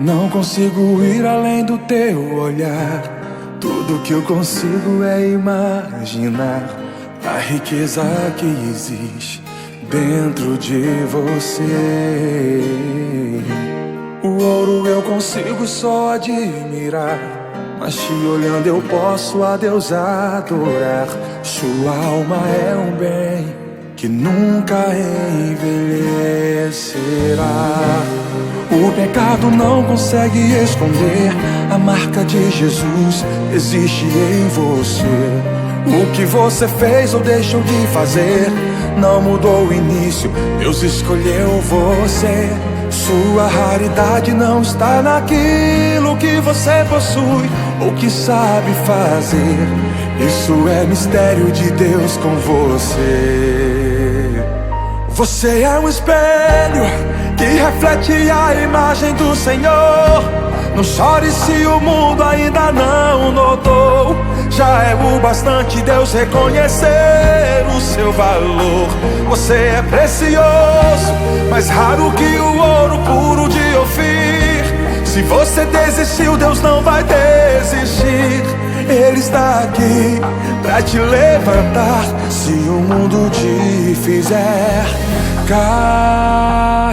Não consigo ir além do teu olhar. Tudo que eu consigo é imaginar a riqueza que existe dentro de você. O ouro eu consigo só admirar, mas te olhando eu posso a Deus adorar. Sua alma é um bem que nunca envelhecerá. O pecado não consegue esconder a marca de Jesus existe em você. O que você fez ou deixou de fazer não mudou o início, Deus escolheu você. Sua raridade não está naquilo que você possui ou que sabe fazer. Isso é mistério de Deus com você. Você é um espelho que reflete a imagem do Senhor. Não chore se o mundo ainda não notou. Já é o bastante Deus reconhecer o seu valor. Você é precioso, mais raro que o ouro puro de Ofir. Se você desistiu, Deus não vai desistir. Ele está aqui pra te levantar se o mundo te fizer cair.